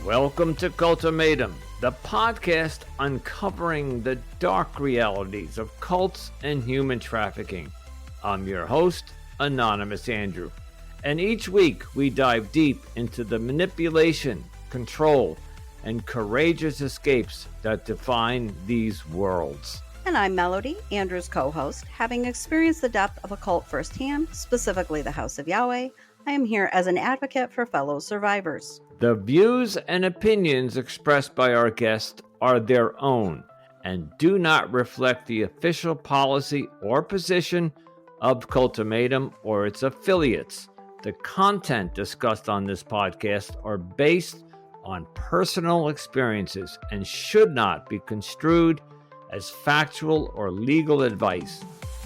Welcome to Cultimatum, the podcast uncovering the dark realities of cults and human trafficking. I'm your host, Anonymous Andrew, and each week we dive deep into the manipulation, control, and courageous escapes that define these worlds. And I'm Melody, Andrew's co-host. Having experienced the depth of a cult firsthand, specifically the House of Yahweh, I am here as an advocate for fellow survivors. The views and opinions expressed by our guests are their own and do not reflect the official policy or position of Cultimatum or its affiliates. The content discussed on this podcast are based on personal experiences and should not be construed as factual or legal advice.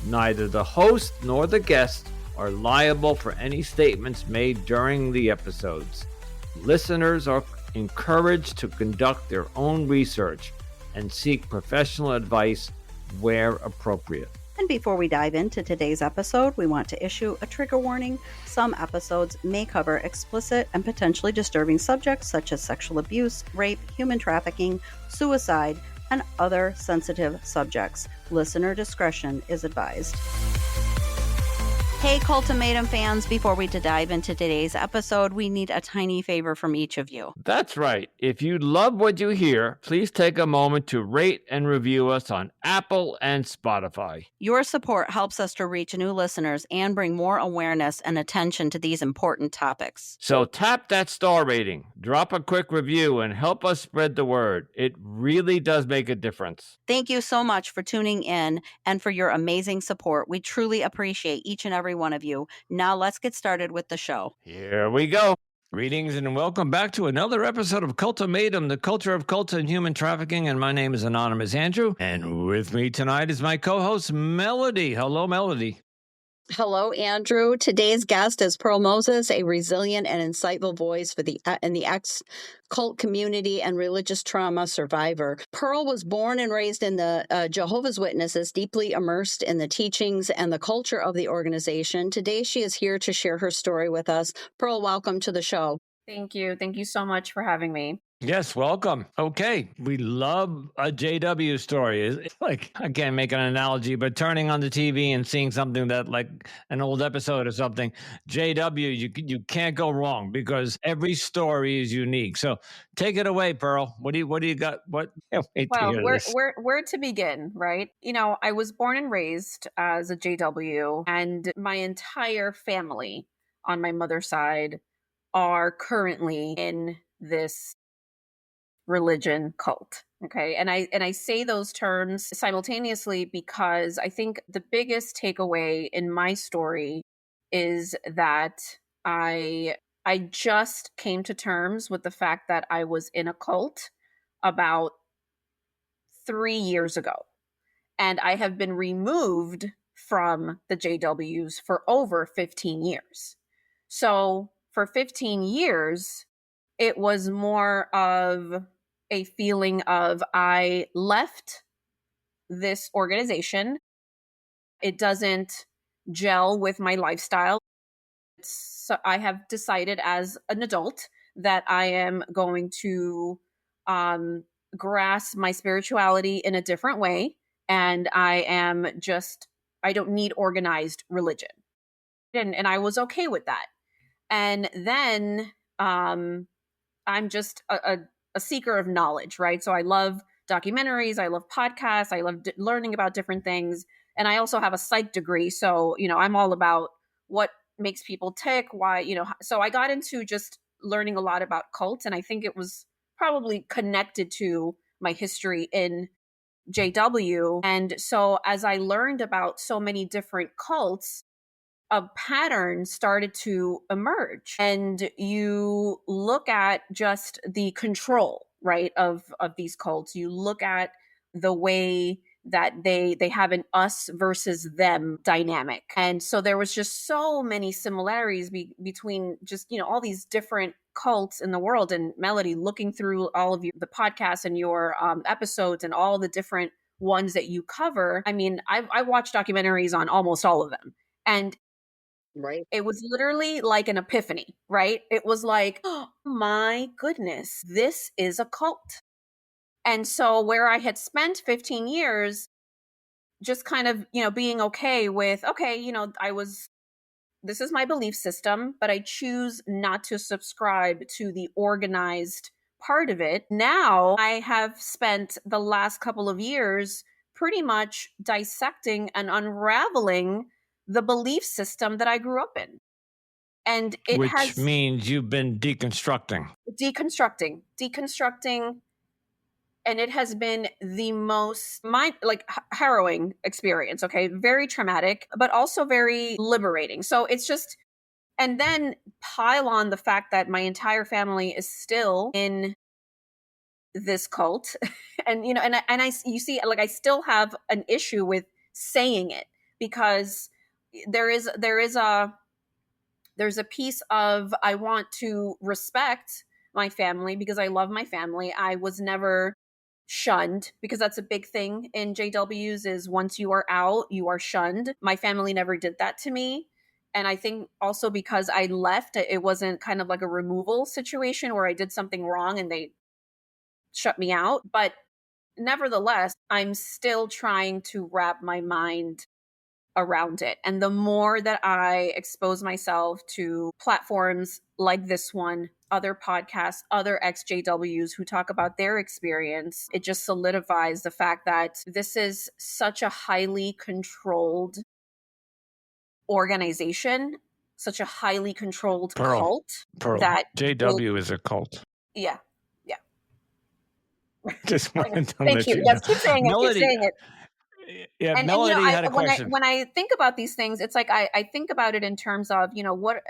Neither the host nor the guest are liable for any statements made during the episodes. Listeners are encouraged to conduct their own research and seek professional advice where appropriate. And before we dive into today's episode, we want to issue a trigger warning. Some episodes may cover explicit and potentially disturbing subjects such as sexual abuse, rape, human trafficking, suicide, and other sensitive subjects. Listener discretion is advised. Hey, Cultimatum fans, before we dive into today's episode, we need a tiny favor from each of you. That's right. If you love what you hear, please take a moment to rate and review us on Apple and Spotify. Your support helps us to reach new listeners and bring more awareness and attention to these important topics. So tap that star rating, drop a quick review, and help us spread the word. It really does make a difference. Thank you so much for tuning in and for your amazing support. We truly appreciate each and every one of you. Now let's get started with the show. Here we go. Greetings and welcome back to another episode of Cultimatum, the culture of cults and human trafficking. And my name is Anonymous Andrew. And with me tonight is my co-host, Melody. Hello, Melody. Hello, Andrew. Today's guest is Pearl Moses, a resilient and insightful voice for the ex-cult community and religious trauma survivor. Pearl was born and raised in the Jehovah's Witnesses, deeply immersed in the teachings and the culture of the organization. Today, she is here to share her story with us. Pearl, welcome to the show. Thank you. Thank you so much for having me. Yes, welcome. Okay, we love a JW story. It's like, I can't make an analogy, but turning on the TV and seeing something that like an old episode or something, JW, you can't go wrong because every story is unique. So take it away, Pearl. What do you got? Where to begin, right? You know, I was born and raised as a JW, and my entire family on my mother's side are currently in this religion cult. Okay. And I say those terms simultaneously because I think the biggest takeaway in my story is that I just came to terms with the fact that I was in a cult about 3 years ago. And I have been removed from the JWs for over 15 years. So for 15 years, it was more of a feeling of I left this organization. It doesn't gel with my lifestyle. So I have decided as an adult that I am going to grasp my spirituality in a different way. And I don't need organized religion. And I was okay with that. And then I'm just a seeker of knowledge, right? So I love documentaries, I love podcasts, I love learning about different things. And I also have a psych degree. So, you know, I'm all about what makes people tick, why, you know. So I got into just learning a lot about cults. And I think it was probably connected to my history in JW. And so as I learned about so many different cults, a pattern started to emerge, and you look at just the control, right, of these cults. You look at the way that they have an us versus them dynamic. And so there was just so many similarities between just, you know, all these different cults in the world. And Melody, looking through all of the podcasts and your episodes and all the different ones that you cover, I mean, I watch documentaries on almost all of them. And Right. It was literally like an epiphany, right? It was like, oh my goodness, this is a cult. And so where I had spent 15 years just kind of, being okay with, okay, this is my belief system, but I choose not to subscribe to the organized part of it. Now I have spent the last couple of years pretty much dissecting and unraveling the belief system that I grew up in. And it Which has means you've been deconstructing. Deconstructing, and it has been the most harrowing experience. Okay, very traumatic, but also very liberating. So it's just, and then pile on the fact that my entire family is still in this cult, and you see, like, I still have an issue with saying it, because there's a piece of, I want to respect my family because I love my family. I was never shunned, because that's a big thing in JWs, is once you are out, you are shunned. My family never did that to me. And I think also because I left, it wasn't kind of like a removal situation where I did something wrong and they shut me out. But nevertheless, I'm still trying to wrap my mind around it. And the more that I expose myself to platforms like this one, other podcasts, other ex-JWs who talk about their experience, it just solidifies the fact that this is such a highly controlled organization, such a highly controlled cult. Pearl, that JW is a cult. Yeah. Just wanted to Thank let you. you Yes, know. keep saying Melody, it. Keep saying it. Yeah, And Melody had a question. when I think about these things, it's like I think about it in terms of, what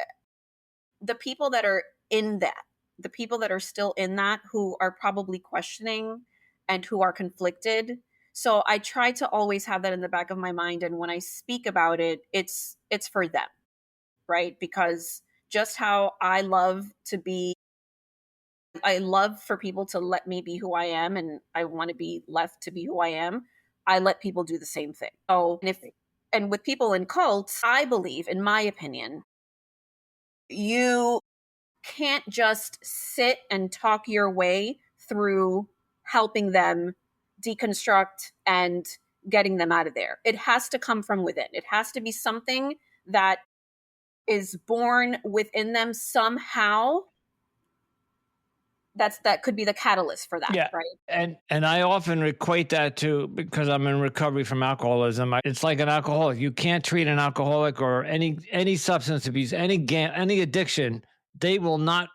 the people that are in that, the people that are still in that, who are probably questioning and who are conflicted. So I try to always have that in the back of my mind, and when I speak about it, it's for them, right? Because just how I love for people to let me be who I am, and I want to be left to be who I am. I let people do the same thing. So, and with people in cults, I believe, in my opinion, you can't just sit and talk your way through helping them deconstruct and getting them out of there. It has to come from within. It has to be something that is born within them somehow. That could be the catalyst for that, Yeah. right? And I often equate that to, because I'm in recovery from alcoholism, it's like an alcoholic. You can't treat an alcoholic or any substance abuse, any addiction. They will not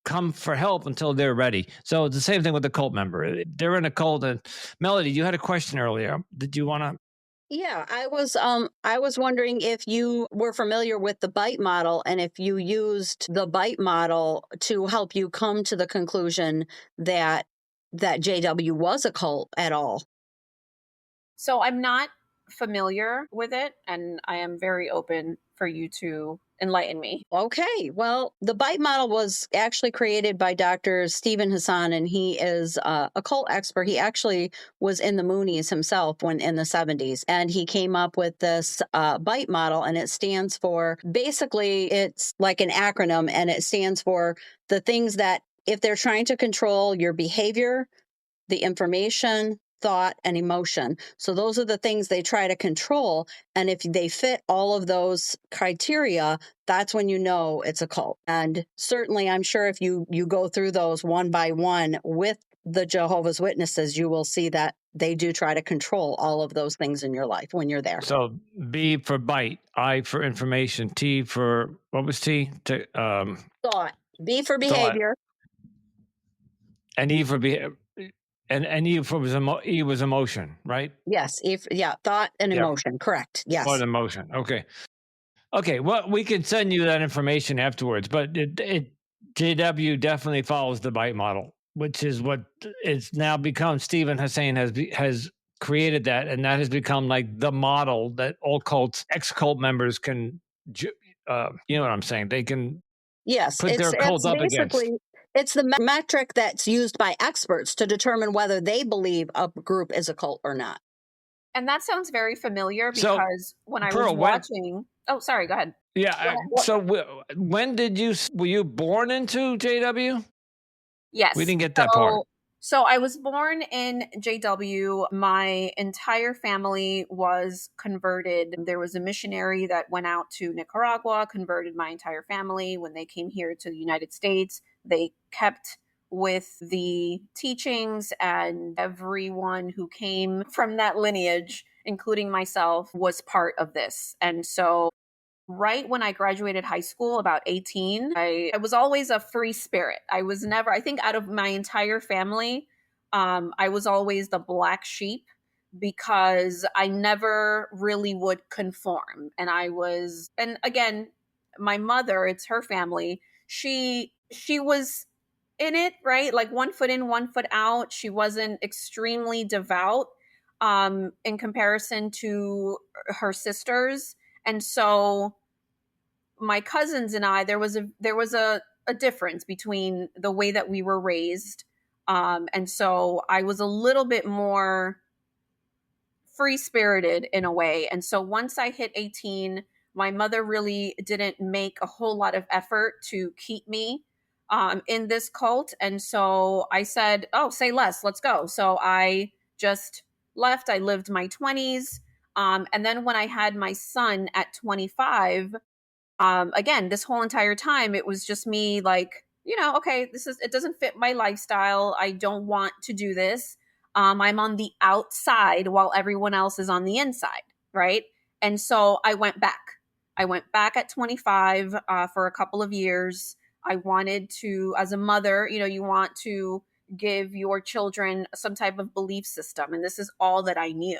come for help until they're ready. So it's the same thing with the cult member. They're in a cult. And Melody, you had a question earlier. Did you want to? Yeah, I was wondering if you were familiar with the bite model and if you used the bite model to help you come to the conclusion that JW was a cult at all. So I'm not familiar with it, and I am very open for you to enlighten me. Okay, well, the bite model was actually created by Dr. Stephen Hassan, and he is a cult expert. He actually was in the Moonies himself when in the 70s, and he came up with this bite model, and it stands for, basically, it's like an acronym, and it stands for the things that, if they're trying to control your behavior, the information, thought, and emotion. So those are the things they try to control. And if they fit all of those criteria, that's when you know it's a cult. And certainly, I'm sure if you go through those one by one with the Jehovah's Witnesses, you will see that they do try to control all of those things in your life when you're there. So B for bite, I for information, T for, what was T? Thought. B for behavior. Thought. And E for behavior. And E was emotion, right? Yes. Thought and emotion. Correct. Yes. Thought and emotion. Okay. Well, we can send you that information afterwards, but JW definitely follows the bite model, which is what it's now become. Stephen Hussein has created that, and that has become like the model that all ex-cult members can, you know what I'm saying? They can put their cult up against. It's the metric that's used by experts to determine whether they believe a group is a cult or not. And that sounds very familiar, because when I was watching... Oh, sorry, go ahead. Yeah. When were you born into JW? Yes. We didn't get that part. So I was born in JW. My entire family was converted. There was a missionary that went out to Nicaragua, converted my entire family. When they came here to the United States, they kept with the teachings, and everyone who came from that lineage, including myself, was part of this. And so right when I graduated high school, about 18, I was always a free spirit. I was never, I think out of my entire family, I was always the black sheep because I never really would conform. And again, my mother, it's her family. She was in it, right? Like 1 foot in, 1 foot out. She wasn't extremely devout in comparison to her sisters. And so my cousins and I, there was a difference between the way that we were raised. And so I was a little bit more free spirited in a way. And so once I hit 18, my mother really didn't make a whole lot of effort to keep me in this cult. And so I said, oh, say less, let's go. So I just left. I lived my 20s. And then when I had my son at 25, again, this whole entire time, it was just me like, okay, it doesn't fit my lifestyle. I don't want to do this. I'm on the outside while everyone else is on the inside. Right. And so I went back. I went back at 25 for a couple of years. I wanted to, as a mother, you want to give your children some type of belief system. And this is all that I knew.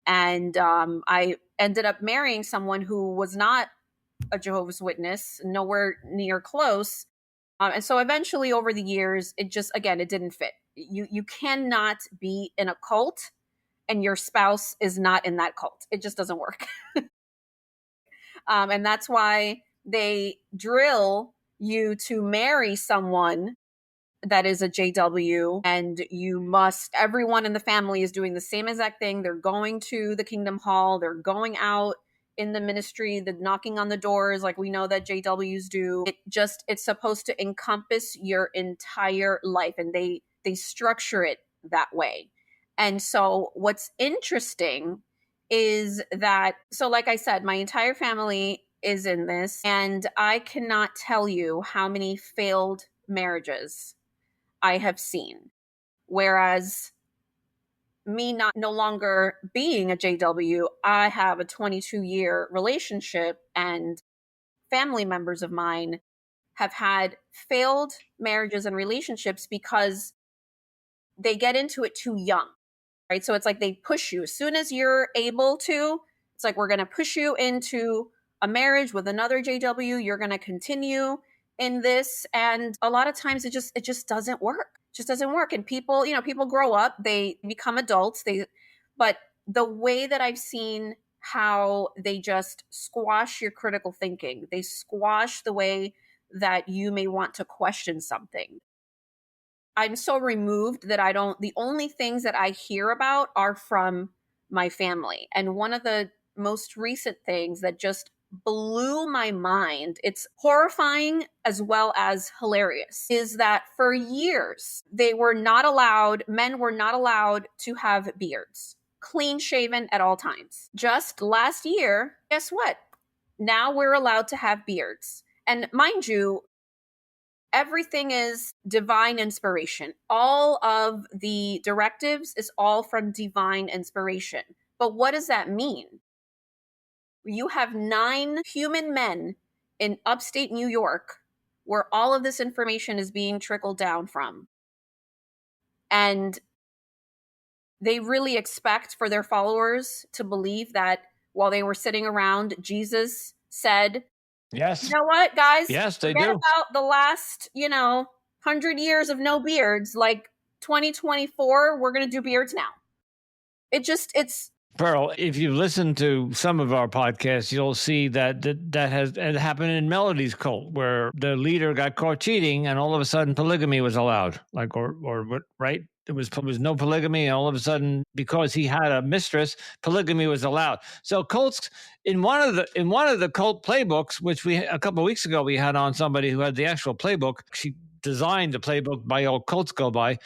And I ended up marrying someone who was not a Jehovah's Witness, nowhere near close. And so eventually over the years, it didn't fit. You cannot be in a cult and your spouse is not in that cult. It just doesn't work. And that's why they drill you to marry someone that is a JW, and everyone in the family is doing the same exact thing. They're going to the Kingdom Hall. They're going out in the ministry, the knocking on the doors, like we know that JWs do. It's supposed to encompass your entire life, and they structure it that way. And so what's interesting is that, so like I said, my entire family is in this, and I cannot tell you how many failed marriages I have seen. Whereas me no longer being a JW, I have a 22-year relationship, and family members of mine have had failed marriages and relationships because they get into it too young, right? So it's like they push you as soon as you're able to. It's like, we're going to push you into a marriage with another JW. You're going to continue in this. And a lot of times it just doesn't work. It just doesn't work. And people grow up, they become adults. But the way that I've seen how they just squash your critical thinking, they squash the way that you may want to question something. I'm so removed that the only things that I hear about are from my family. And one of the most recent things that just blew my mind, it's horrifying as well as hilarious, is that for years, men were not allowed to have beards, clean shaven at all times. Just last year, guess what? Now we're allowed to have beards. And mind you, everything is divine inspiration. All of the directives is all from divine inspiration. But what does that mean? You have 9 human men in upstate New York where all of this information is being trickled down from. And they really expect for their followers to believe that while they were sitting around, Jesus said, yes, you know what, guys? Yes, they Forget do. about the last, 100 years of no beards. Like 2024, we're going to do beards now. It's Pearl, if you listen to some of our podcasts, you'll see that has it happened in Melody's cult, where the leader got caught cheating, and all of a sudden polygamy was allowed. Like, or right? There was no polygamy, and all of a sudden, because he had a mistress, polygamy was allowed. So cults in one of the cult playbooks, which we a couple of weeks ago we had on somebody who had the actual playbook. She designed the playbook by old cults go by,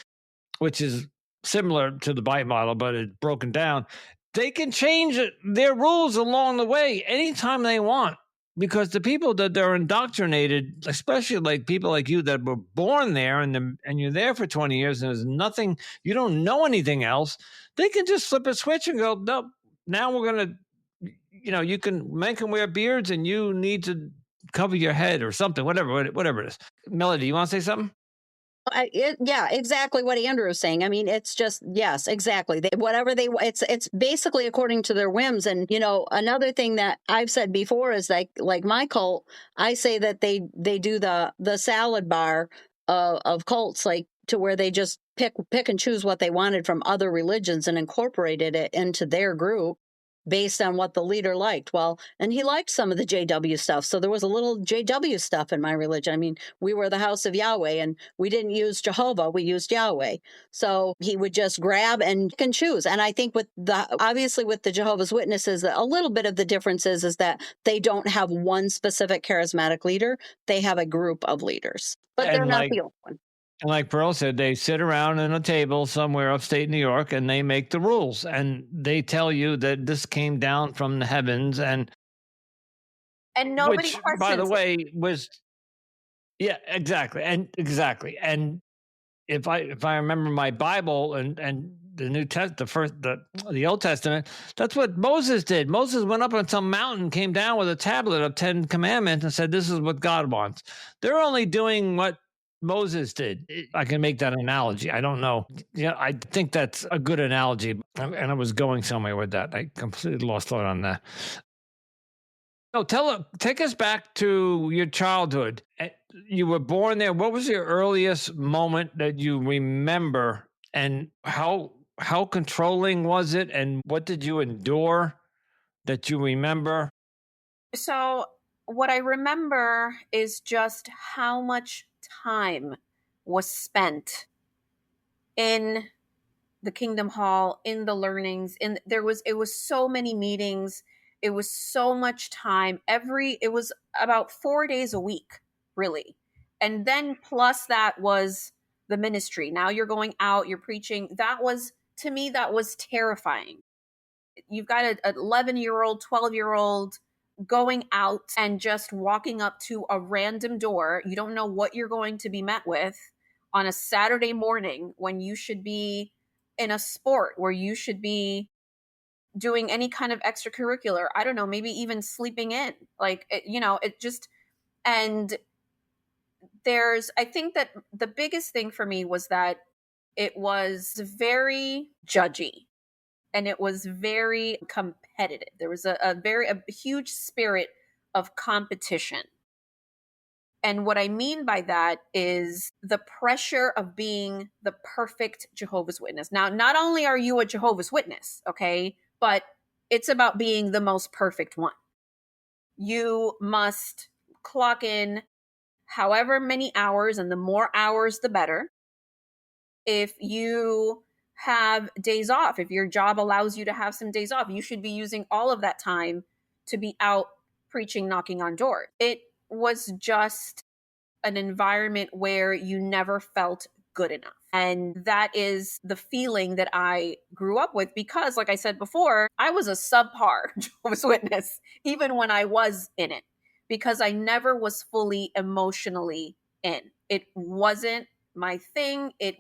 which is similar to the bite model, but it's broken down. They can change their rules along the way anytime they want, because the people that they're indoctrinated, especially like people like you that were born there and you're there for 20 years and there's nothing, you don't know anything else, they can just flip a switch and go, no, now we're going to, you can make them wear beards and you need to cover your head or something, whatever it is. Melody, you want to say something? Yeah, exactly what Andrew is saying. I mean, it's just, yes, exactly. It's basically according to their whims. And, another thing that I've said before is like my cult, I say that they do the salad bar of cults, like to where they just pick and choose what they wanted from other religions and incorporated it into their group based on what the leader liked. Well, and he liked some of the JW stuff. So there was a little JW stuff in my religion. I mean, we were the house of Yahweh and we didn't use Jehovah, we used Yahweh. So he would just grab and can choose. And I think obviously with the Jehovah's Witnesses, a little bit of the difference is that they don't have one specific charismatic leader. They have a group of leaders, but they're not the only one. And like Pearl said, they sit around in a table somewhere upstate New York and they make the rules. And they tell you that this came down from the heavens. And nobody which, questions by the it. way, was, yeah, exactly. And if I remember my Bible and the New Testament, the Old Testament, that's what Moses did. Moses went up on some mountain, came down with a tablet of 10 commandments and said, this is what God wants. They're only doing what Moses did. I can make that analogy. I don't know. Yeah, I think that's a good analogy. And I was going somewhere with that. I completely lost thought on that. No, take us back to your childhood. You were born there. What was your earliest moment that you remember, and how controlling was it, and what did you endure that you remember? So what I remember is just how much time was spent in the Kingdom Hall, in the learnings, it was so many meetings, it was so much time. It was about 4 days a week, really. And then plus that was the ministry. Now you're going out, you're preaching. To me, that was terrifying. You've got an 11-year-old, 12-year-old going out and just walking up to a random door. You don't know what you're going to be met with on a Saturday morning when you should be in a sport, where you should be doing any kind of extracurricular. I don't know, maybe even sleeping in. And I think that the biggest thing for me was that it was very judgy and it was very competitive. There was a huge spirit of competition. And what I mean by that is the pressure of being the perfect Jehovah's Witness. Now, not only are you a Jehovah's Witness, okay, but it's about being the most perfect one. You must clock in however many hours, and the more hours, the better. If you have days off, if your job allows you to have some days off, you should be using all of that time to be out preaching, knocking on doors. It was just an environment where you never felt good enough. And that is the feeling that I grew up with because, like I said before, I was a subpar Jehovah's Witness, even when I was in it, because I never was fully emotionally in. It wasn't my thing. There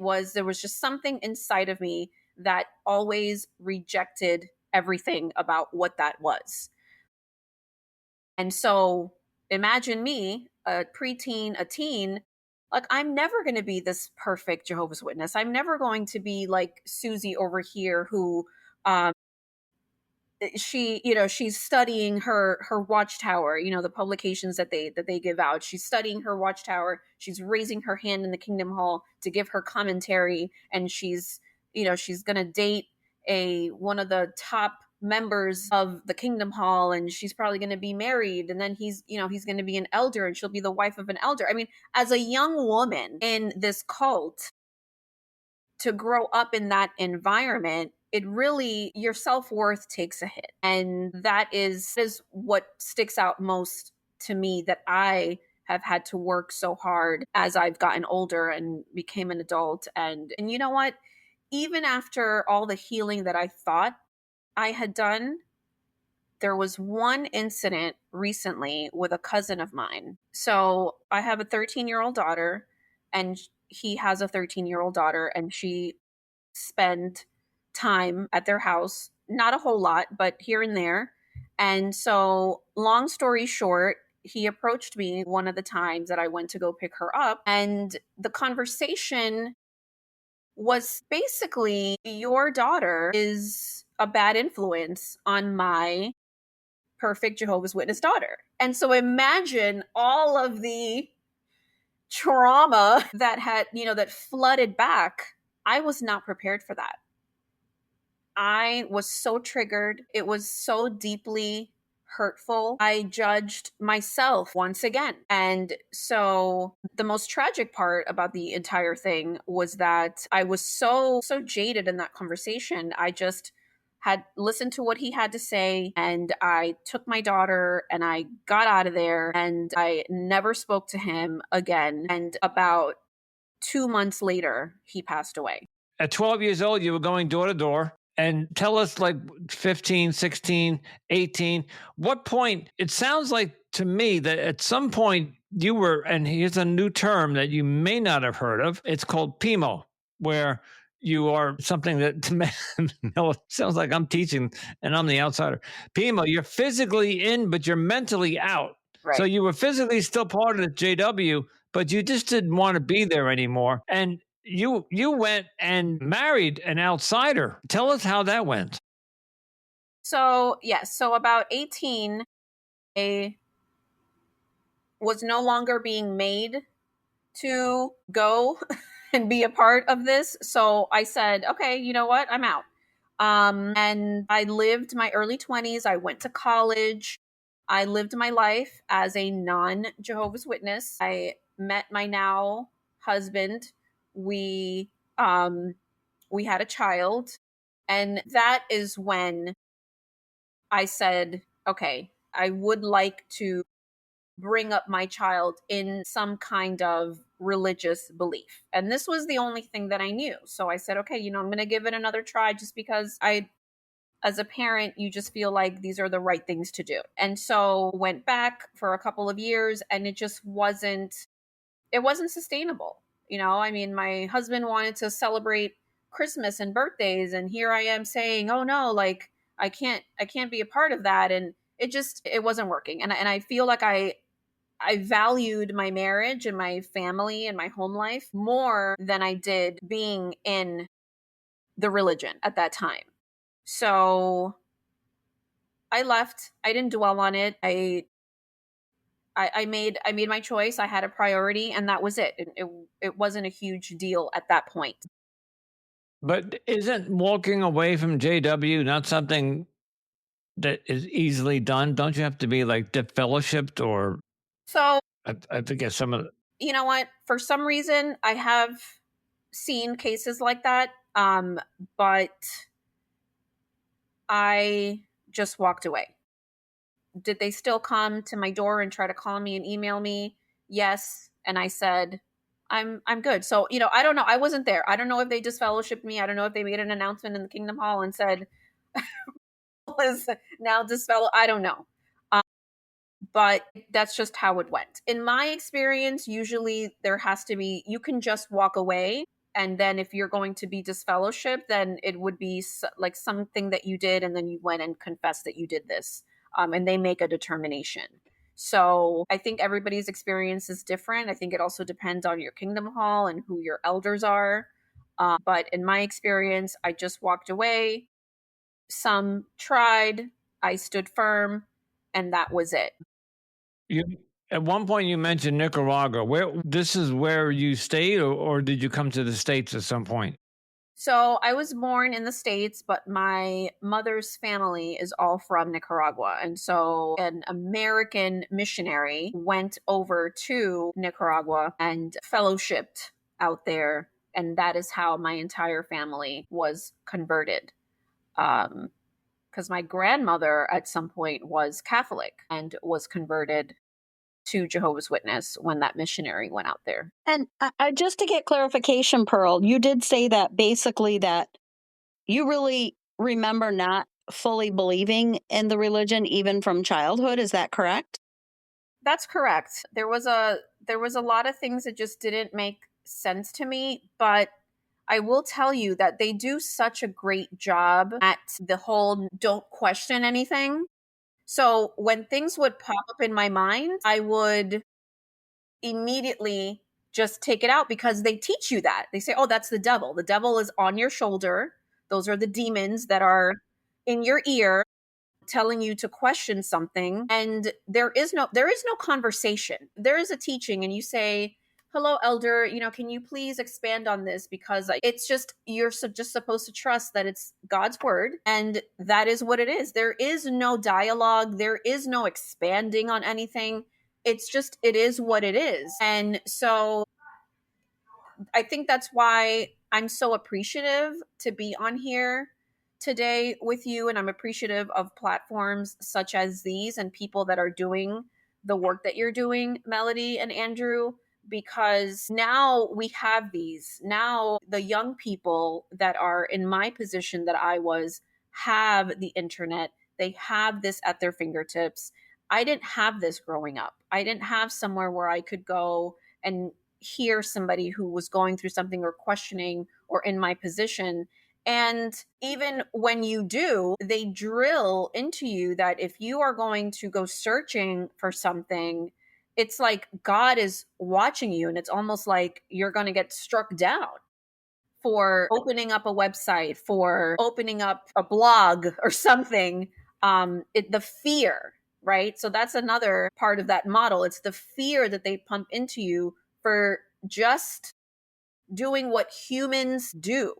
was just something inside of me that always rejected everything about what that was. And so imagine me, a preteen, a teen, like I'm never going to be this perfect Jehovah's Witness. I'm never going to be like Susie over here who she's studying her watchtower, the publications that they give out. She's studying her watchtower. She's raising her hand in the Kingdom Hall to give her commentary, and she's going to date one of the top members of the Kingdom Hall, and she's probably going to be married, and then he's going to be an elder, and she'll be the wife of an elder. I mean, as a young woman in this cult, to grow up in that environment, it really, your self-worth takes a hit. And that is what sticks out most to me, that I have had to work so hard as I've gotten older and became an adult. And you know what? Even after all the healing that I thought I had done, there was one incident recently with a cousin of mine. So I have a 13-year-old daughter, and he has a 13-year-old daughter, and she spent time at their house, not a whole lot, but here and there. And so, long story short, he approached me one of the times that I went to go pick her up, and the conversation was basically, your daughter is a bad influence on my perfect Jehovah's Witness daughter. And so imagine all of the trauma that had, that flooded back. I was not prepared for that. I was so triggered. It was so deeply hurtful. I judged myself once again. And so the most tragic part about the entire thing was that I was so jaded in that conversation. I just had listened to what he had to say, and I took my daughter and I got out of there, and I never spoke to him again. And about 2 months later, he passed away. At 12 years old, you were going door to door. And tell us, like 15, 16, 18, what point, it sounds like to me that at some point you were, and here's a new term that you may not have heard of, it's called PIMO, where you are something that no, it sounds like I'm teaching and I'm the outsider. PIMO, you're physically in, but you're mentally out. Right. So you were physically still part of the JW, but you just didn't want to be there anymore. And you went and married an outsider. Tell us how that went. So, yes. So about 18, I was no longer being made to go and be a part of this. So I said, okay, you know what? I'm out. And I lived my early 20s. I went to college. I lived my life as a non-Jehovah's Witness. I met my now husband. We had a child, and that is when I said, okay, I would like to bring up my child in some kind of religious belief. And this was the only thing that I knew. So I said, okay, I'm going to give it another try, just because as a parent, you just feel like these are the right things to do. And so went back for a couple of years, and it just wasn't sustainable. I mean, my husband wanted to celebrate Christmas and birthdays, and here I am saying, oh no, like I can't be a part of that. And it wasn't working. And I feel like I valued my marriage and my family and my home life more than I did being in the religion at that time. So I left. I didn't dwell on it. I made my choice. I had a priority, and that was it. It wasn't a huge deal at that point. But isn't walking away from JW not something that is easily done? Don't you have to be like disfellowshipped, or? So I forget some of the. You know what? For some reason, I have seen cases like that, but I just walked away. Did they still come to my door and try to call me and email me? Yes. And I said, I'm good. So, I don't know. I wasn't there. I don't know if they disfellowshipped me. I don't know if they made an announcement in the Kingdom Hall and said, is now disfellow. I don't know. But that's just how it went. In my experience, usually there has to be, you can just walk away. And then if you're going to be disfellowshipped, then it would be like something that you did, and then you went and confessed that you did this. And they make a determination. So I think everybody's experience is different. I think it also depends on your Kingdom Hall and who your elders are. But in my experience, I just walked away. Some tried. I stood firm, and that was it. At one point you mentioned Nicaragua. This is where you stayed, or did you come to the States at some point? So I was born in the States, but my mother's family is all from Nicaragua. And so an American missionary went over to Nicaragua and fellowshipped out there. And that is how my entire family was converted. Because my grandmother at some point was Catholic and was converted to Jehovah's Witness when that missionary went out there. And just to get clarification, Pearl, you did say that basically that you really remember not fully believing in the religion even from childhood. Is that correct? That's correct. There was a lot of things that just didn't make sense to me, but I will tell you that they do such a great job at the whole don't question anything. So when things would pop up in my mind, I would immediately just take it out because they teach you that. They say, oh, that's the devil. The devil is on your shoulder. Those are the demons that are in your ear telling you to question something. And there is no conversation. There is a teaching and you say, hello, elder, can you please expand on this? Because it's just, you're just supposed to trust that it's God's word. And that is what it is. There is no dialogue. There is no expanding on anything. It's just, it is what it is. And so I think that's why I'm so appreciative to be on here today with you. And I'm appreciative of platforms such as these and people that are doing the work that you're doing, Melody and Andrew, because now we have these. Now the young people that are in my position that I was have the internet. They have this at their fingertips. I didn't have this growing up. I didn't have somewhere where I could go and hear somebody who was going through something or questioning or in my position. And even when you do, they drill into you that if you are going to go searching for something, it's like God is watching you, and it's almost like you're going to get struck down for opening up a website, for opening up a blog or something. The fear, right? So that's another part of that model. It's the fear that they pump into you for just doing what humans do,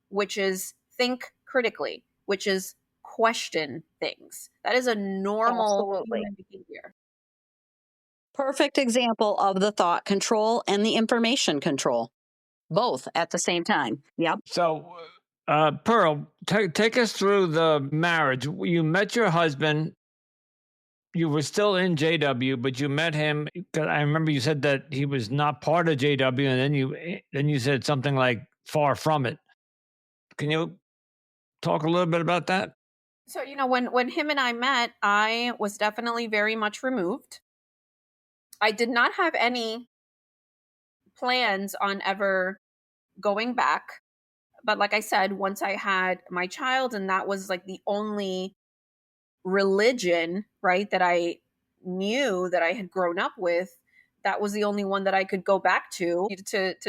which is think critically, which is question things. That is a normal Absolutely. human behavior. Perfect example of the thought control and the information control, both at the same time. Yep. So, Pearl, take us through the marriage. You met your husband. You were still in JW, but you met him. I remember you said that he was not part of JW, and then you said something like far from it. Can you talk a little bit about that? So, when him and I met, I was definitely very much removed. I did not have any plans on ever going back. But like I said, once I had my child, and that was like the only religion, right, that I knew that I had grown up with, that was the only one that I could go back to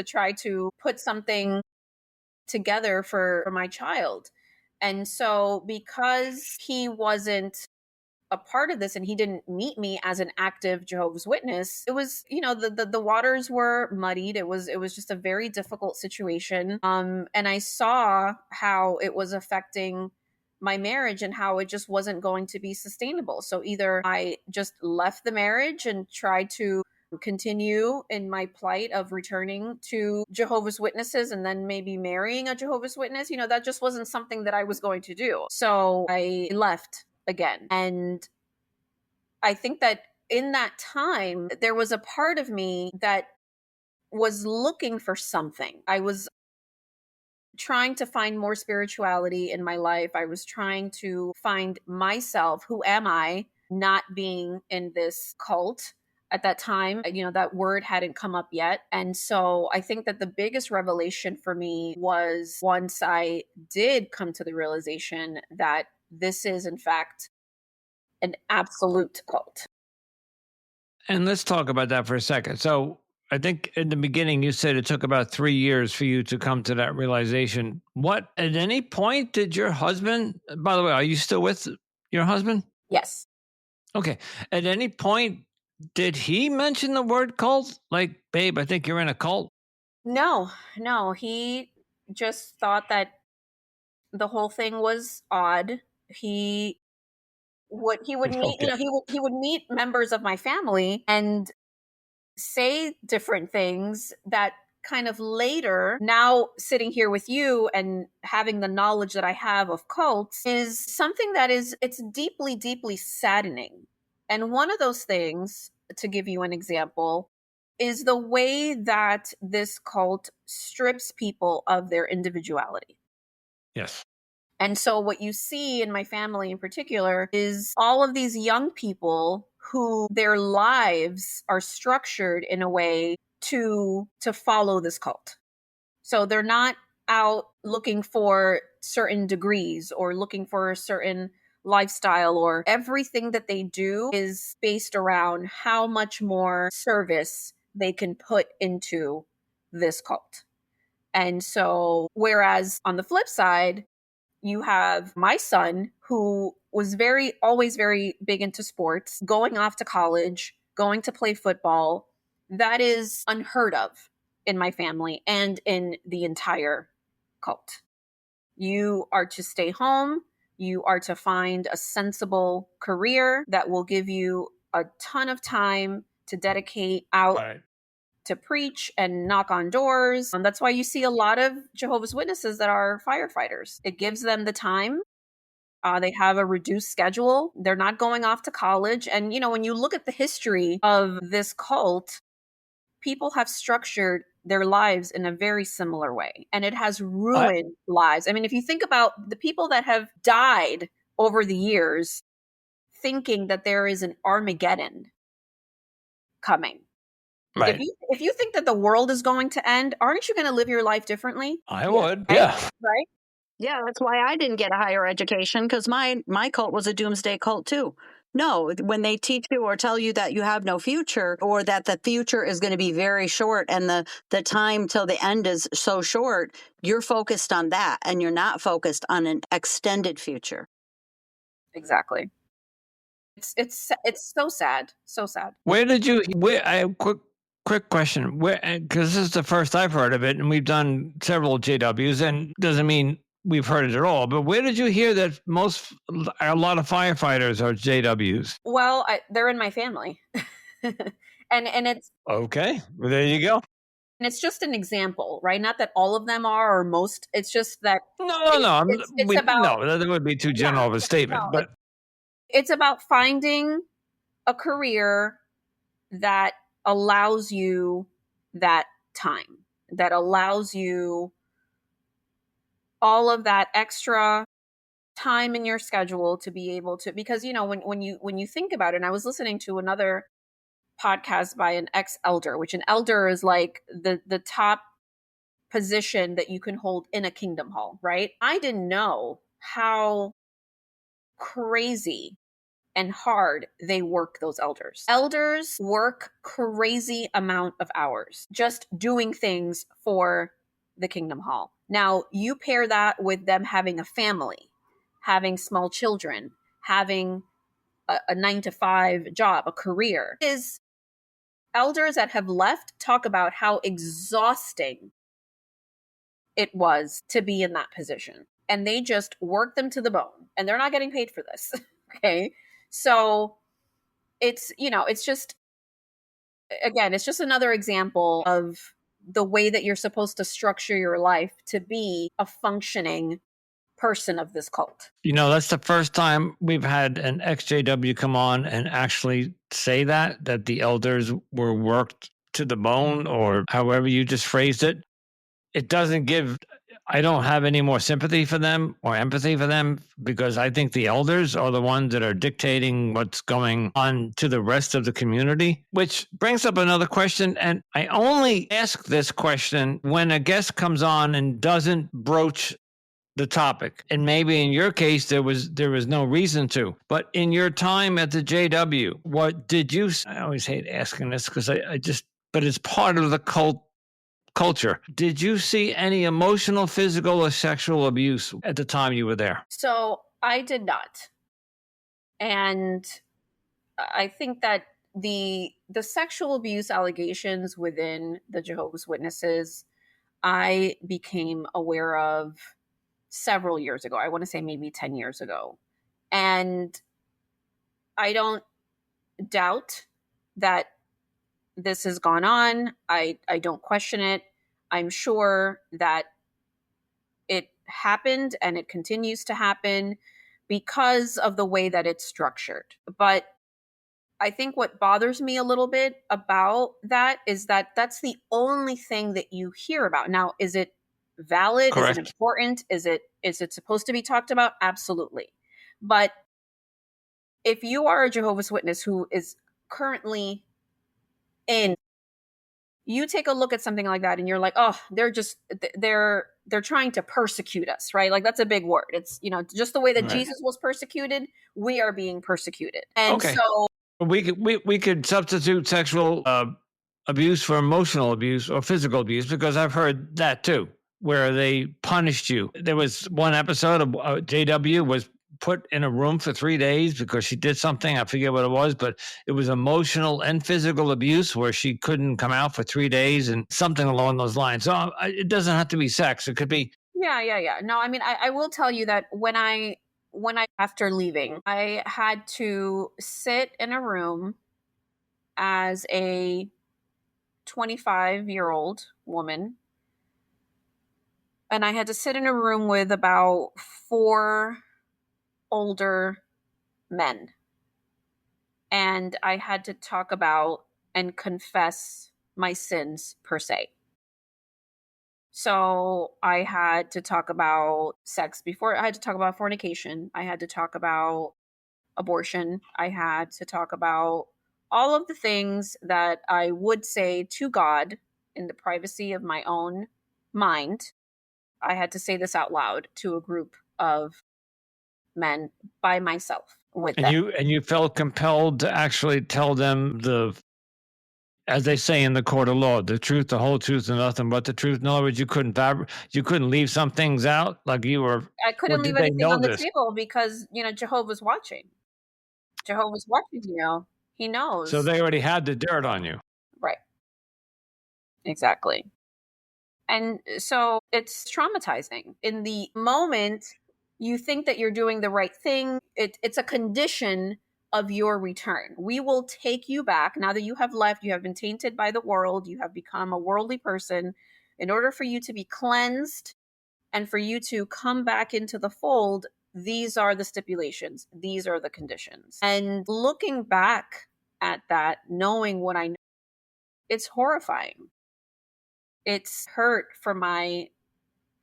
try to put something together for my child. And so because he wasn't a part of this and he didn't meet me as an active Jehovah's Witness, it was, the waters were muddied. It was just a very difficult situation. And I saw how it was affecting my marriage and how it just wasn't going to be sustainable. So either I just left the marriage and tried to continue in my plight of returning to Jehovah's Witnesses and then maybe marrying a Jehovah's Witness. That just wasn't something that I was going to do. So I left again. And I think that in that time, there was a part of me that was looking for something. I was trying to find more spirituality in my life. I was trying to find myself. Who am I? Not being in this cult at that time. That word hadn't come up yet. And so I think that the biggest revelation for me was once I did come to the realization that this is, in fact, an absolute cult. And let's talk about that for a second. So I think in the beginning you said it took about 3 years for you to come to that realization. What, at any point did your husband, by the way, are you still with your husband? Yes. Okay. At any point, did he mention the word cult? Like, babe, I think you're in a cult? No, he just thought that the whole thing was odd. He would meet, Okay. he would meet members of my family and say different things that kind of later, now sitting here with you and having the knowledge that I have of cults, is something that it's deeply, deeply saddening. And one of those things, to give you an example, is the way that this cult strips people of their individuality. Yes. And so what you see in my family in particular is all of these young people who their lives are structured in a way to follow this cult. So they're not out looking for certain degrees or looking for a certain lifestyle, or everything that they do is based around how much more service they can put into this cult. And so, whereas on the flip side, you have my son who was always very big into sports, going off to college, going to play football. That is unheard of in my family and in the entire cult. You are to stay home. You are to find a sensible career that will give you a ton of time to dedicate out Right. to preach and knock on doors. That's why you see a lot of Jehovah's Witnesses that are firefighters. It gives them the time. They have a reduced schedule. They're not going off to college. And, when you look at the history of this cult, people have structured their lives in a very similar way. And it has ruined lives. I mean, if you think about the people that have died over the years thinking that there is an Armageddon coming. Right. If you think that the world is going to end, aren't you going to live your life differently? I would. Right? Yeah. Right? Yeah, that's why I didn't get a higher education, because my cult was a doomsday cult too. No, when they teach you or tell you that you have no future, or that the future is going to be very short and the time till the end is so short, you're focused on that and you're not focused on an extended future. Exactly. It's so sad. So sad. Quick question. Because this is the first I've heard of it, and we've done several JWs, and doesn't mean we've heard it at all. But where did you hear that a lot of firefighters are JWs? Well, they're in my family, and it's okay. Well, there you go. And it's just an example, right? Not that all of them are, or most. It's just that No. it's about no, that would be too general of a statement. no, But it's about finding a career that allows you that time, that allows you all of that extra time in your schedule to be able to, because when you think about it, and I was listening to another podcast by an ex-elder, which an elder is like the top position that you can hold in a kingdom hall, right? I didn't know how crazy and hard they work, those elders. Elders work crazy amount of hours just doing things for the kingdom hall. Now, you pair that with them having a family, having small children, having a 9-to-5 job, a career. Is elders that have left talk about how exhausting it was to be in that position. And they just work them to the bone, and they're not getting paid for this. Okay. So it's just, again, it's just another example of the way that you're supposed to structure your life to be a functioning person of this cult. that's the first time we've had an ex-JW come on and actually say that the elders were worked to the bone, or however you just phrased it. It doesn't give, I don't have any more sympathy for them or empathy for them, because I think the elders are the ones that are dictating what's going on to the rest of the community, which brings up another question. And I only ask this question when a guest comes on and doesn't broach the topic. And maybe in your case, there was no reason to. But in your time at the JW, what did you, I always hate asking this because but it's part of the culture. Did you see any emotional, physical, or sexual abuse at the time you were there? So I did not. And I think that the sexual abuse allegations within the Jehovah's Witnesses I became aware of several years ago. I want to say maybe 10 years ago. And I don't doubt that this has gone on. I don't question it. I'm sure that it happened and it continues to happen because of the way that it's structured. But I think what bothers me a little bit about that is that that's the only thing that you hear about. Now, is it valid? Is it Correct. important? Is it supposed to be talked about? Absolutely. But if you are a Jehovah's Witness who is currently in, you take a look at something like that and you're like, oh, they're trying to persecute us, right? Like that's a big word. It's, just the way that Right. Jesus was persecuted, we are being persecuted. And Okay. so We could substitute sexual abuse for emotional abuse or physical abuse, because I've heard that too, where they punished you. There was one episode of JW was put in a room for 3 days because she did something. I forget what it was, but it was emotional and physical abuse where she couldn't come out for 3 days and something along those lines. So it doesn't have to be sex. It could be. Yeah. No, I mean, I will tell you that when I after leaving, I had to sit in a room as a 25-year-old woman, and I had to sit in a room with about 4 older men, and I had to talk about and confess my sins per se. So I had to talk about sex before. I had to talk about fornication. I had to talk about abortion. I had to talk about all of the things that I would say to God in the privacy of my own mind. I had to say this out loud to a group of men by myself with And them. you felt compelled to actually tell them as they say in the court of law, the truth, the whole truth, and nothing but the truth. In other words, you couldn't leave some things out, like you were. I Or couldn't leave did they anything know on the this? table because, Jehovah's watching. Jehovah's watching, He So knows. they already had the dirt on you. Right. Exactly. And so it's traumatizing. In the moment, you think that you're doing the right thing. It's a condition of your return. We will take you back. Now that you have left, you have been tainted by the world, you have become a worldly person. In order for you to be cleansed and for you to come back into the fold, these are the stipulations, these are the conditions. And looking back at that, knowing what I know, it's horrifying. It's hurt for my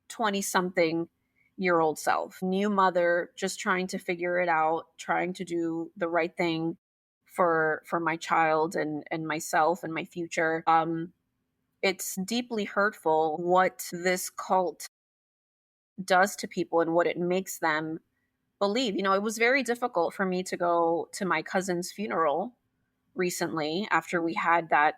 20-something-year-old self, new mother, just trying to figure it out, trying to do the right thing for my child and myself and my future. It's deeply hurtful what this cult does to people and what it makes them believe. It was very difficult for me to go to my cousin's funeral recently after we had that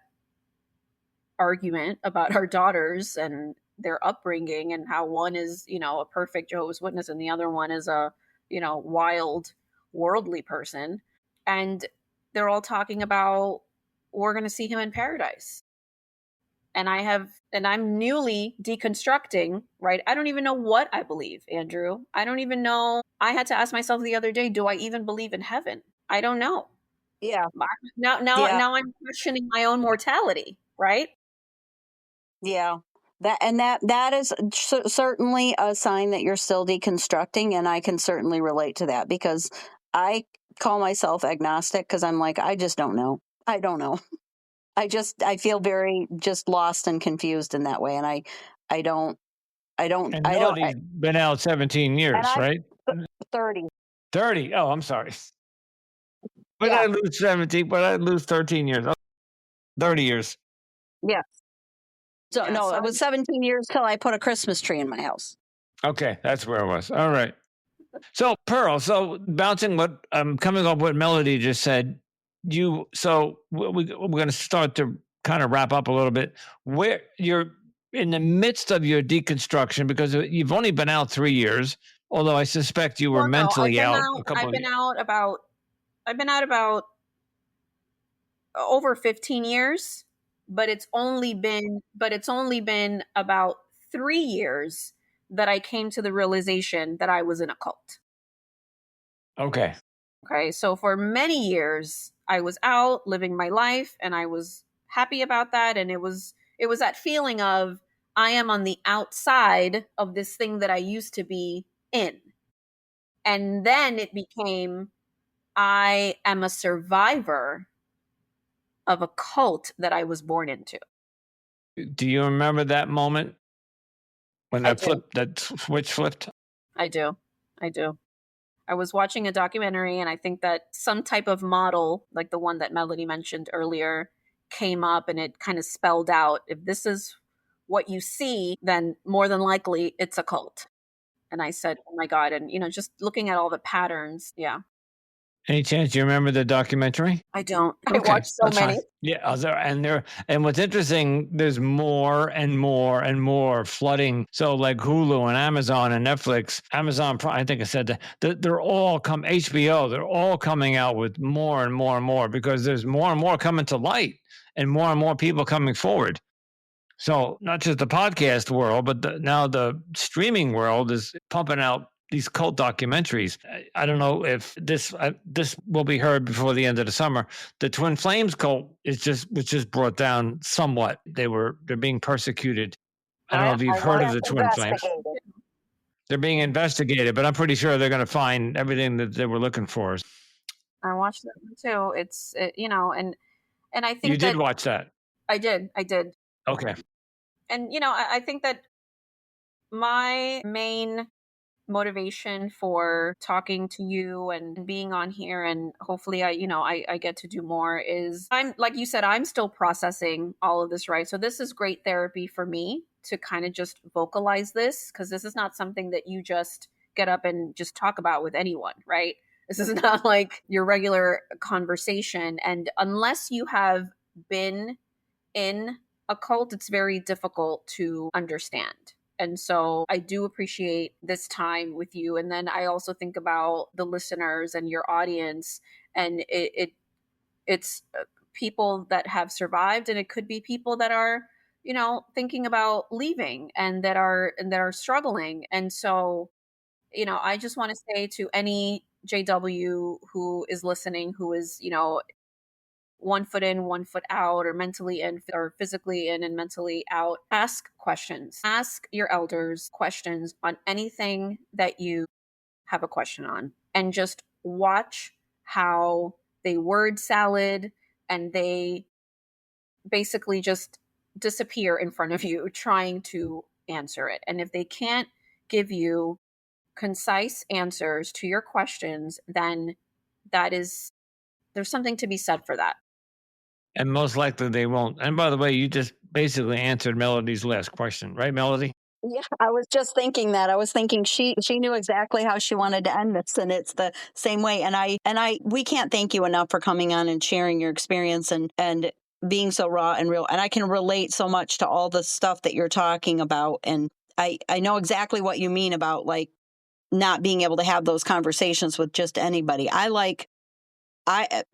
argument about our daughters and their upbringing and how one is, a perfect Jehovah's Witness and the other one is a, wild, worldly person. And they're all talking about, we're going to see him in paradise. And I'm newly deconstructing, right? I don't even know what I believe, Andrew. I don't even know. I had to ask myself the other day, do I even believe in heaven? I don't know. Yeah. Now I'm questioning my own mortality, right? Yeah. That is certainly a sign that you're still deconstructing, and I can certainly relate to that because I call myself agnostic because I'm like, I just don't know. I don't know. I feel very just lost and confused in that way, and I don't. And Melody's been out 17 years, right? 30. 30. Oh, I'm sorry. But Yeah. I lose 17, but I lose 13 years. 30 years. Yeah. So Yeah, no, so it was 17 years till I put a Christmas tree in my house. Okay, that's where I was. All right. So Pearl, bouncing what coming up what Melody just said, we're going to start to kind of wrap up a little bit. Where you're in the midst of your deconstruction, because you've only been out 3 years, although I suspect you were mentally out a couple I've of been years. out about over 15 years, but it's only been about 3 years that I came to the realization that I was in a cult. Okay. Okay. So for many years, I was out living my life and I was happy about that. And it was that feeling of I am on the outside of this thing that I used to be in. And then it became I am a survivor of a cult that I was born into. Do you remember that moment when I do. that switch flipped? I do. I do. I was watching a documentary, and I think that some type of model, like the one that Melody mentioned earlier, came up and it kind of spelled out if this is what you see, then more than likely it's a cult. And I said, oh my God. And, just looking at all the patterns. Yeah. Any chance you remember the documentary? I don't. I Okay, watched so that's fine. many. Yeah, and what's interesting, there's more and more and more flooding. So like Hulu and Amazon and Netflix, Amazon Prime, I think I said that they're all HBO, they're all coming out with more and more and more because there's more and more coming to light and more people coming forward. So not just the podcast world, but now the streaming world is pumping out these cult documentaries. I don't know if this will be heard before the end of the summer. The Twin Flames cult was just brought down somewhat. They're being persecuted. I don't know if you've heard of the Twin Flames. They're being investigated, but I'm pretty sure they're going to find everything that they were looking for. I watched that one too. And I think You did that watch that? I did. Okay. And, I think that my main motivation for talking to you and being on here, and hopefully I get to do more, is I'm, like you said, I'm still processing all of this, right? So this is great therapy for me to kind of just vocalize this, because this is not something that you just get up and just talk about with anyone, right? This is not like your regular conversation. And unless you have been in a cult, it's very difficult to understand. And so I do appreciate this time with you. And then I also think about the listeners and your audience, and it's people that have survived, and it could be people that are, thinking about leaving, and that are struggling. And so, I just want to say to any JW who is listening, who is, 1 foot in, 1 foot out, or mentally in, or physically in and mentally out, ask questions. Ask your elders questions on anything that you have a question on, and just watch how they word salad and they basically just disappear in front of you trying to answer it. And if they can't give you concise answers to your questions, then there's something to be said for that. And most likely they won't. And by the way, you just basically answered Melody's last question, right, Melody? Yeah, I was just thinking that. I was thinking she knew exactly how she wanted to end this, and it's the same way. And we can't thank you enough for coming on and sharing your experience and being so raw and real. And I can relate so much to all the stuff that you're talking about. And I know exactly what you mean about like not being able to have those conversations with just anybody.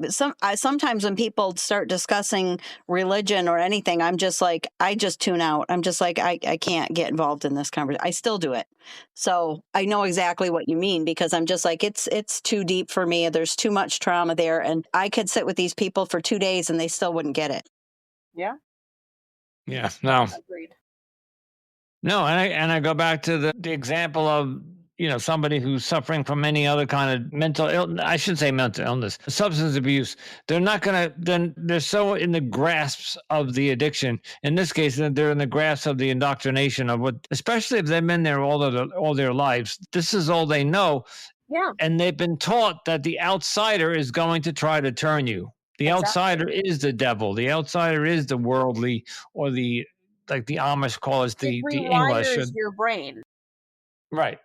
Sometimes when people start discussing religion or anything, I'm just like, I just tune out. I'm just like, I can't get involved in this conversation. I still do it. So I know exactly what you mean, because I'm just like, it's too deep for me. There's too much trauma there. And I could sit with these people for 2 days and they still wouldn't get it. Yeah. Yeah. No. Agreed. No, and I go back to the example of somebody who's suffering from any other kind of mental illness. I should say mental illness, substance abuse. They're not gonna. Then they're so in the grasps of the addiction. In this case, they're in the grasp of the indoctrination of what, especially if they've been there all their lives. This is all they know. Yeah. And they've been taught that the outsider is going to try to turn you. The outsider is the devil. The outsider is the worldly, or the, like the Amish call it, the English. Your brain. Right.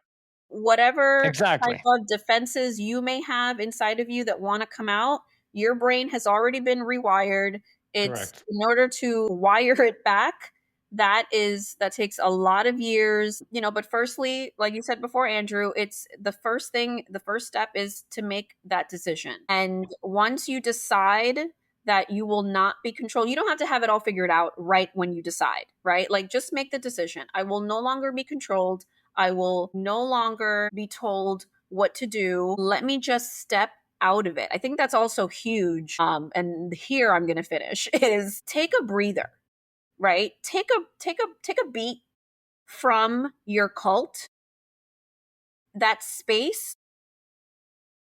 Whatever Exactly. type of defenses you may have inside of you that want to come out, your brain has already been rewired. It's Correct. In order to wire it back, that takes a lot of years, but firstly, like you said before, Andrew, it's the first step is to make that decision. And once you decide that you will not be controlled. You don't have to have it all figured out right when you decide, right? Like, just make the decision. I will no longer be controlled. I will no longer be told what to do. Let me just step out of it. I think that's also huge. And here I'm going to finish is take a breather, right? Take a beat from your cult, that space.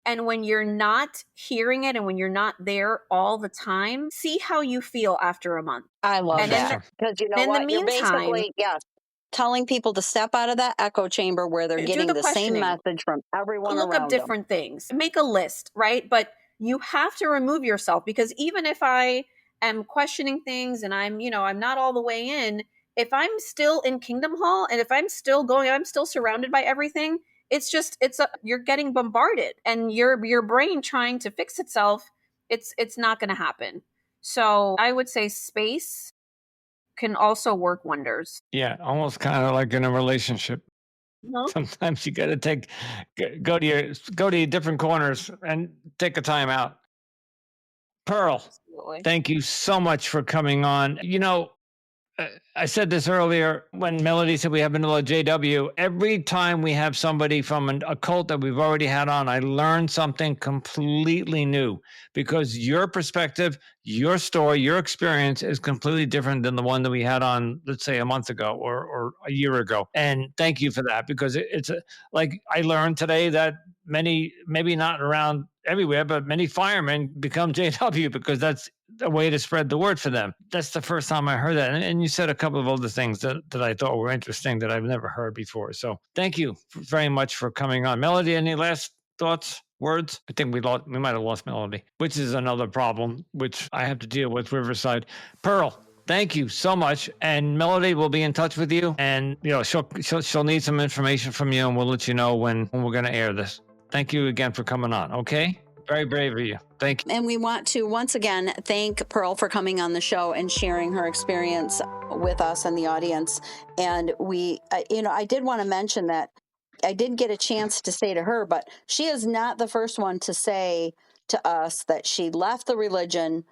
And when you're not hearing it and when you're not there all the time, see how you feel after a month. I love that. Because you know in what? the You're meantime, basically, telling people to step out of that echo chamber where they're getting the same message from everyone around them. Look up different things. Make a list, right? But you have to remove yourself, because even if I am questioning things and I'm not all the way in, if I'm still in Kingdom Hall and if I'm still surrounded by everything, you're getting bombarded, and your brain trying to fix itself, it's not going to happen. So I would say space can also work wonders. Yeah, almost kind of like in a relationship. No? Sometimes you got to go to different corners and take a time out. Pearl, Absolutely. thank you so much for coming on. I said this earlier when Melody said we have another JW. Every time we have somebody from a cult that we've already had on, I learn something completely new, because your perspective, your story, your experience is completely different than the one that we had on, let's say, a month ago or a year ago. And thank you for that, because it's like I learned today that many, maybe not around everywhere, but many firemen become JW because that's a way to spread the word for them. That's the first time I heard that. And you said a couple of other things that I thought were interesting that I've never heard before. So thank you very much for coming on. Melody, any last thoughts, words? I think we might have lost Melody, which is another problem, which I have to deal with, Riverside. Pearl, thank you so much. And Melody will be in touch with you, and she'll need some information from you, and we'll let you know when we're going to air this. Thank you again for coming on. Okay. Very brave of you. Thank you. And we want to once again thank Pearl for coming on the show and sharing her experience with us and the audience. And we, I did want to mention that I did get a chance to say to her, but she is not the first one to say to us that she left the religion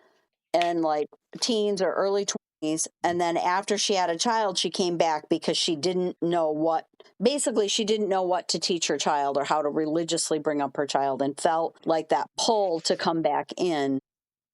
in like teens or early 20s. And then after she had a child, she came back because she didn't know what to teach her child or how to religiously bring up her child, and felt like that pull to come back in.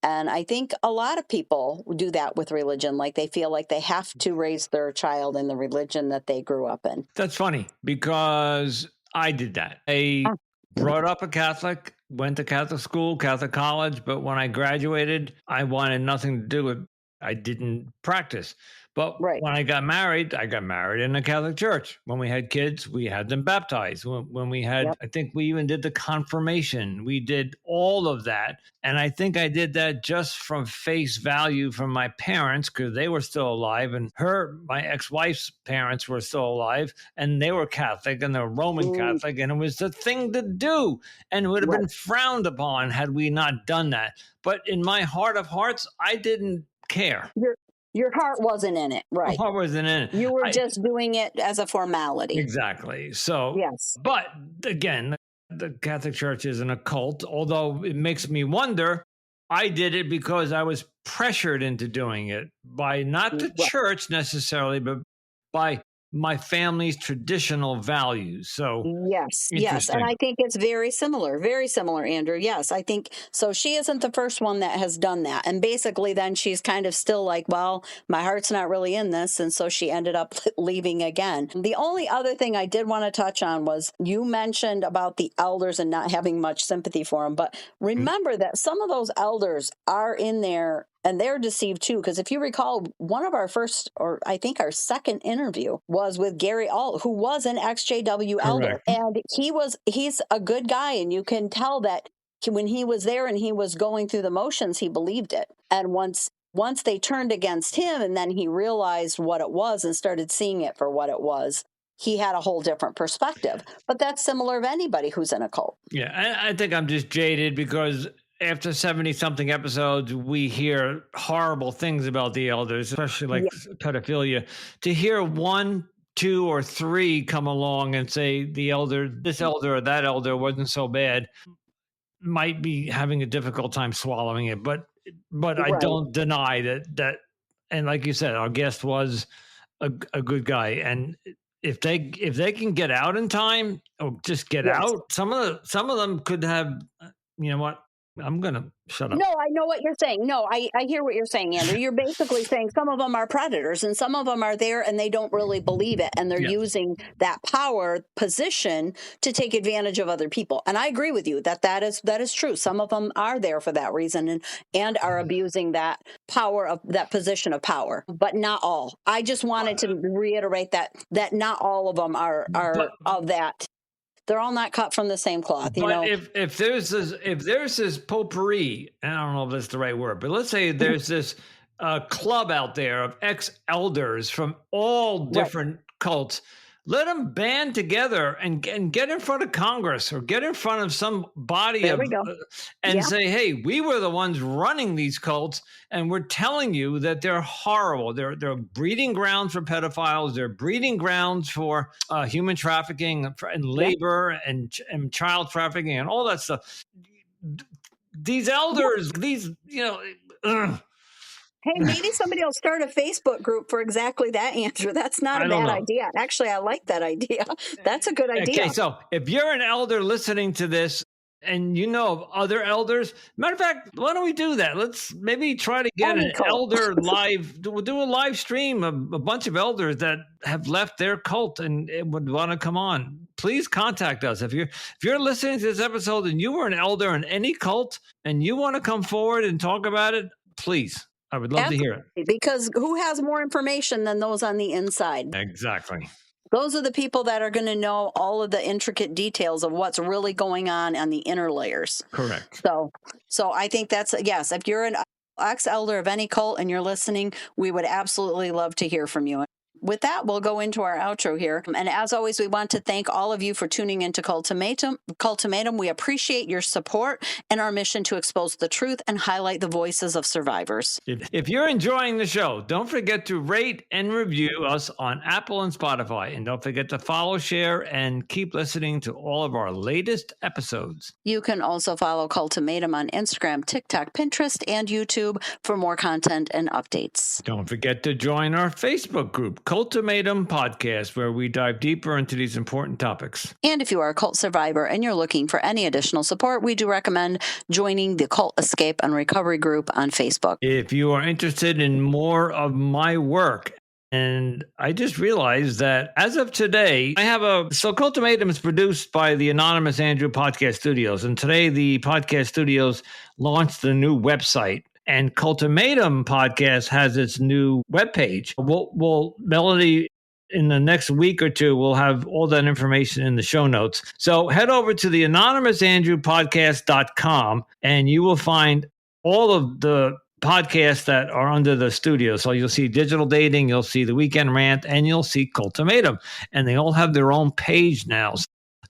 And I think a lot of people do that with religion. Like they feel like they have to raise their child in the religion that they grew up in. That's funny, because I did that. I brought up a Catholic, went to Catholic school, Catholic college, but when I graduated, I wanted nothing to do with, I didn't practice. But when I got married in a Catholic church. When we had kids, we had them baptized. When we had, I think we even did the confirmation. We did all of that. And I think I did that just from face value from my parents, because they were still alive. And my ex-wife's parents were still alive, and they were Catholic, and they were Roman Catholic. And it was the thing to do. And it would have been frowned upon had we not done that. But in my heart of hearts, I didn't care. Your heart wasn't in it, right? My heart wasn't in it. You were just doing it as a formality. Exactly. So, yes. But again, the Catholic Church isn't a cult, although it makes me wonder. I did it because I was pressured into doing it by not the church necessarily, but by my family's traditional values. So yes. And I think it's very similar, Andrew. Yes, I think so. She isn't the first one that has done that. And basically then she's kind of still like, well, my heart's not really in this. And so she ended up leaving again. The only other thing I did want to touch on was you mentioned about the elders and not having much sympathy for them. But remember that some of those elders are in there, and they're deceived too, because if you recall, one of our first, or I think our second interview was with Gary Alt, who was an ex-JW elder. And he's a good guy. And you can tell that when he was there and he was going through the motions, he believed it. And once they turned against him and then he realized what it was and started seeing it for what it was, he had a whole different perspective. But that's similar of anybody who's in a cult. Yeah, I think I'm just jaded because after 70-something episodes, we hear horrible things about the elders, especially like pedophilia. To hear 1, 2, or 3 come along and say this elder or that elder wasn't so bad, might be having a difficult time swallowing it. But but I don't deny that. And like you said, our guest was a good guy. And if they can get out in time or just get out, some of them could have, you know what? I'm going to shut up. No, I know what you're saying. No, I hear what you're saying, Andrew. You're basically saying some of them are predators and some of them are there and they don't really believe it. And they're using that power position to take advantage of other people. And I agree with you that is true. Some of them are there for that reason and are abusing that power of that position of power, but not all. I just wanted to reiterate that not all of them are of that. They're all not cut from the same cloth, you know. If there's this potpourri, I don't know if that's the right word, but let's say there's this club out there of ex-elders from all different cults. Let them band together and get in front of Congress or get in front of some body and say, hey, we were the ones running these cults, and we're telling you that they're horrible. They're breeding grounds for pedophiles. They're breeding grounds for human trafficking and labor and child trafficking and all that stuff. These elders, Hey, maybe somebody will start a Facebook group for exactly that, Andrew. That's not a bad idea. Actually, I like that idea. That's a good idea. Okay, so if you're an elder listening to this and you know of other elders, matter of fact, why don't we do that? Let's maybe try to get an elder live, we'll do a live stream of a bunch of elders that have left their cult and would want to come on. Please contact us. If you're listening to this episode and you were an elder in any cult and you want to come forward and talk about it, please. I would love to hear it. Because who has more information than those on the inside? Exactly. Those are the people that are going to know all of the intricate details of what's really going on the inner layers. Correct. So I think that's, yes, if you're an ex-elder of any cult and you're listening, we would absolutely love to hear from you. With that, we'll go into our outro here. And as always, we want to thank all of you for tuning into Cultimatum. We appreciate your support and our mission to expose the truth and highlight the voices of survivors. If you're enjoying the show, don't forget to rate and review us on Apple and Spotify. And don't forget to follow, share, and keep listening to all of our latest episodes. You can also follow Cultimatum on Instagram, TikTok, Pinterest, and YouTube for more content and updates. Don't forget to join our Facebook group, Cultimatum Podcast, where we dive deeper into these important topics. And if you are a cult survivor and you're looking for any additional support, we do recommend joining the Cult Escape and Recovery group on Facebook. If you are interested in more of my work, and I just realized that as of today, Cultimatum is produced by the Anonymous Andrew Podcast Studios. And today the podcast studios launched a new website. And Cultimatum Podcast has its new webpage. Melody, in the next week or two, we'll have all that information in the show notes. So head over to the anonymousandrewpodcast.com and you will find all of the podcasts that are under the studio. So you'll see Digital Dating, you'll see The Weekend Rant, and you'll see Cultimatum. And they all have their own page now.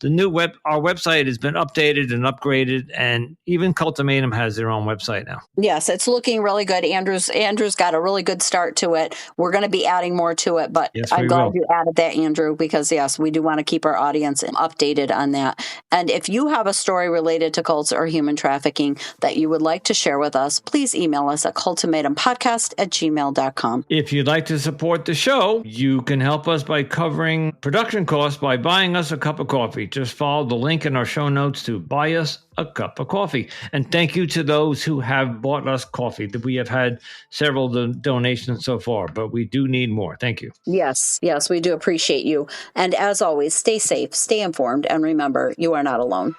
Our website has been updated and upgraded, and even Cultimatum has their own website now. Yes, it's looking really good. Andrew's got a really good start to it. We're going to be adding more to it, but I'm glad you added that, Andrew, because yes, we do want to keep our audience updated on that. And if you have a story related to cults or human trafficking that you would like to share with us, please email us at cultimatumpodcast@gmail.com. If you'd like to support the show, you can help us by covering production costs by buying us a cup of coffee. Just follow the link in our show notes to buy us a cup of coffee. And thank you to those who have bought us coffee. We have had several donations so far, but we do need more. Thank you. Yes, we do appreciate you. And as always, stay safe, stay informed, and remember, you are not alone.